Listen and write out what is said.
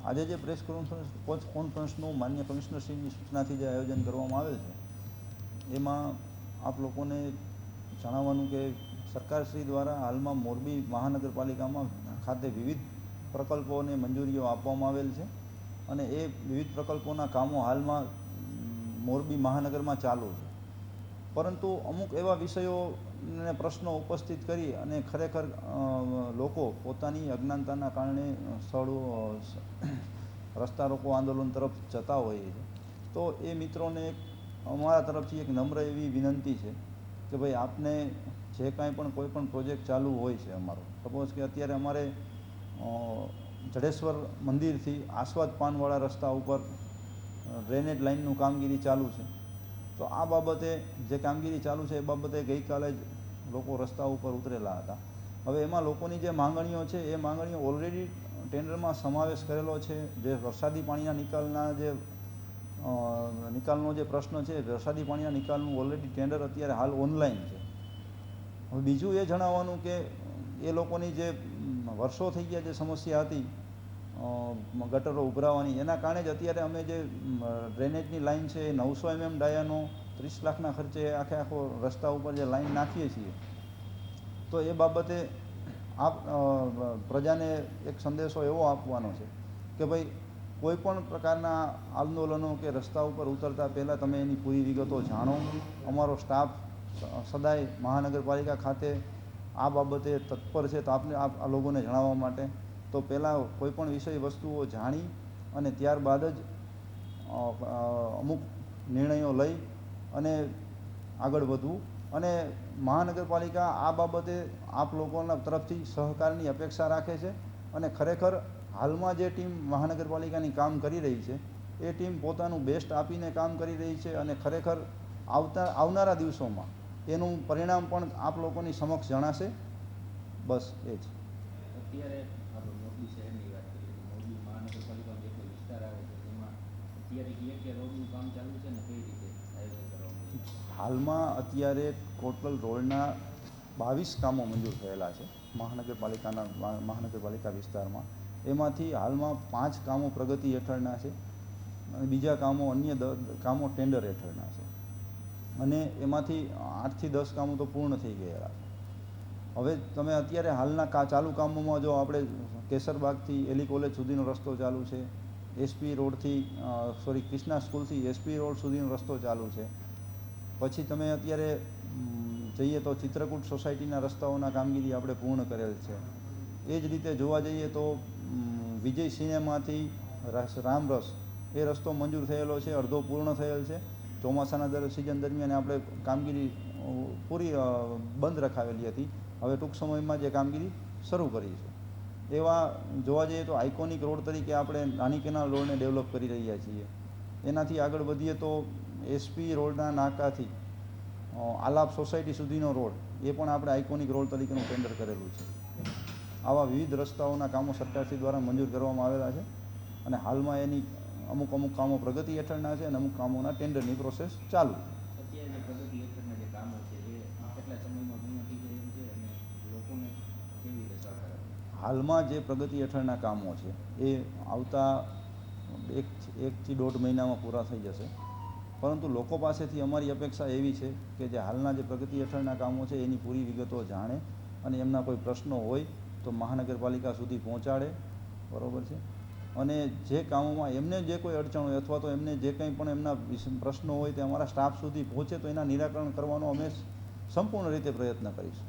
આજે જે પ્રેસ કોન્ફરન્સનું માન્ય કમિશનરશ્રીની સૂચનાથી જે આયોજન કરવામાં આવેલ છે એમાં આપ લોકોને જણાવવાનું કે સરકારશ્રી દ્વારા હાલમાં મોરબી મહાનગરપાલિકામાં ખાતે વિવિધ પ્રકલ્પોને મંજૂરીઓ આપવામાં આવેલ છે અને એ વિવિધ પ્રકલ્પોના કામો હાલમાં મોરબી મહાનગરમાં ચાલુ છે, પરંતુ અમુક એવા વિષયોને પ્રશ્નો ઉપસ્થિત કરી અને ખરેખર લોકો પોતાની અજ્ઞાનતાના કારણે સ્થળો રસ્તા રોકો આંદોલન તરફ જતા હોઈએ છે. તો એ મિત્રોને અમારા તરફથી એક નમ્ર એવી વિનંતી છે કે ભાઈ આપને જે કાંઈ પણ કોઈ પણ પ્રોજેક્ટ ચાલુ હોય છે અમારો, સપોઝ કે અત્યારે અમારે જડેશ્વર મંદિરથી આસ્વાદ પાનવાળા રસ્તા ઉપર ડ્રેનેજ લાઇનનું કામગીરી ચાલુ છે. તો આ બાબતે જે કામગીરી ચાલુ છે એ બાબતે ગઈકાલે જ લોકો રસ્તા ઉપર ઉતરેલા હતા. હવે એમાં લોકોની જે માંગણીઓ છે એ માંગણીઓ ઓલરેડી ટેન્ડરમાં સમાવેશ કરેલો છે. જે વરસાદી પાણીના નિકાલનો જે પ્રશ્ન છે, વરસાદી પાણીના નિકાલનું ઓલરેડી ટેન્ડર અત્યારે હાલ ઓનલાઈન છે. હવે બીજું એ જણાવવાનું કે એ લોકોની જે વર્ષો થઈ ગયા જે સમસ્યા હતી ગટરો ઉભરાવાની, એના કારણે જ અત્યારે અમે જે ડ્રેનેજની લાઇન છે એ 900 mm ડાયાનો 30 લાખના ખર્ચે આખો રસ્તા ઉપર જે લાઇન નાખીએ છીએ. તો એ બાબતે આપ પ્રજાને એક સંદેશો એવો આપવાનો છે કે ભાઈ કોઈ પણ પ્રકારના આંદોલનો કે રસ્તા ઉપર ઉતરતા પહેલાં તમે એની પૂરી વિગતો જાણો. અમારો સ્ટાફ સદાય મહાનગરપાલિકા ખાતે આ બાબતે તત્પર છે, તો આપને આ લોકોને જણાવવા માટે તો પહેલાં કોઈપણ વિષય વસ્તુઓ જાણી અને ત્યારબાદ જ અમુક નિર્ણયો લઈ અને આગળ વધવું. અને મહાનગરપાલિકા આ બાબતે આપ લોકોના તરફથી સહકારની અપેક્ષા રાખે છે અને ખરેખર હાલમાં જે ટીમ મહાનગરપાલિકાની કામ કરી રહી છે એ ટીમ પોતાનું બેસ્ટ આપીને કામ કરી રહી છે અને ખરેખર આવનારા દિવસોમાં એનું પરિણામ પણ આપ લોકોની સમક્ષ જણાશે. બસ એ જ. અત્યારે આપણે મોરબી શહેરની વાત કરીએ તો મોરબી મહાનગરપાલિકાનો જે કોઈ વિસ્તાર આવે છે એમાં અત્યારે કયા રોડનું કામ ચાલુ છે ને કઈ રીતે આયોજન કરવામાં આવ્યું છે? હાલમાં અત્યારે ટોટલ રોડના 22 કામો મંજૂર થયેલા છે મહાનગરપાલિકા વિસ્તારમાં. એમાંથી હાલમાં 5 કામો પ્રગતિ હેઠળના છે અને બીજા કામો અન્ય કામો ટેન્ડર હેઠળના છે અને એમાંથી 8 થી 10 કામો તો પૂર્ણ થઈ ગયેલા છે. હવે તમે અત્યારે હાલના ચાલુ કામોમાં જો આપણે કેસરબાગથી એલી કોલેજ સુધીનો રસ્તો ચાલુ છે, એસપી રોડથી ક્રિષ્ના સ્કૂલથી એસપી રોડ સુધીનો રસ્તો ચાલુ છે. પછી તમે અત્યારે જઈએ તો ચિત્રકૂટ સોસાયટીના રસ્તાઓના કામગીરી આપણે પૂર્ણ કરેલ છે. એ જ રીતે જોવા જઈએ તો વિજય સિનેમાથી રામરસ એ રસ્તો મંજૂર થયેલો છે, અડધો પૂર્ણ થયેલ છે. ચોમાસાના સિઝન દરમિયાન આપણે કામગીરી પૂરી બંધ રખાવેલી હતી, હવે ટૂંક સમયમાં જે કામગીરી શરૂ કરી છે. એવા જોવા જઈએ તો આઇકોનિક રોડ તરીકે આપણે નાની કેનાલ રોડને ડેવલપ કરી રહ્યા છીએ. એનાથી આગળ વધીએ તો એસપી રોડના નાકાથી આલાપ સોસાયટી સુધીનો રોડ એ પણ આપણે આઇકોનિક રોડ તરીકેનું ટેન્ડર કરેલું છે. આવા વિવિધ રસ્તાઓના કામો સરકારશ્રી દ્વારા મંજૂર કરવામાં આવેલા છે અને હાલમાં એની અમુક કામો પ્રગતિ હેઠળના છે અને અમુક કામોના ટેન્ડરની પ્રોસેસ ચાલુ છે. અત્યારે જે પ્રગતિ હેઠળના જે કામો છે એ કેટલા સમયમાં પૂર્ણ થઈ જાય એમ છે અને લોકોને કેવી રીતે સહકાર આપે? હાલમાં જે પ્રગતિ હેઠળના કામો છે એ આવતા 1 થી 1.5 મહિનામાં પૂરા થઈ જશે, પરંતુ લોકો પાસેથી અમારી અપેક્ષા એવી છે કે જે હાલના જે પ્રગતિ હેઠળના કામો છે એની પૂરી વિગતો જાણે અને એમના કોઈ પ્રશ્નો હોય તો મહાનગરપાલિકા સુધી પહોંચાડે, બરાબર છે. અને જે કામોમાં એમને જે કોઈ અડચણ હોય અથવા તો એમને જે કંઈ પણ એમના પ્રશ્નો હોય તે અમારા સ્ટાફ સુધી પહોંચે તો એના નિરાકરણ કરવાનો અમે સંપૂર્ણ રીતે પ્રયત્ન કરીશું.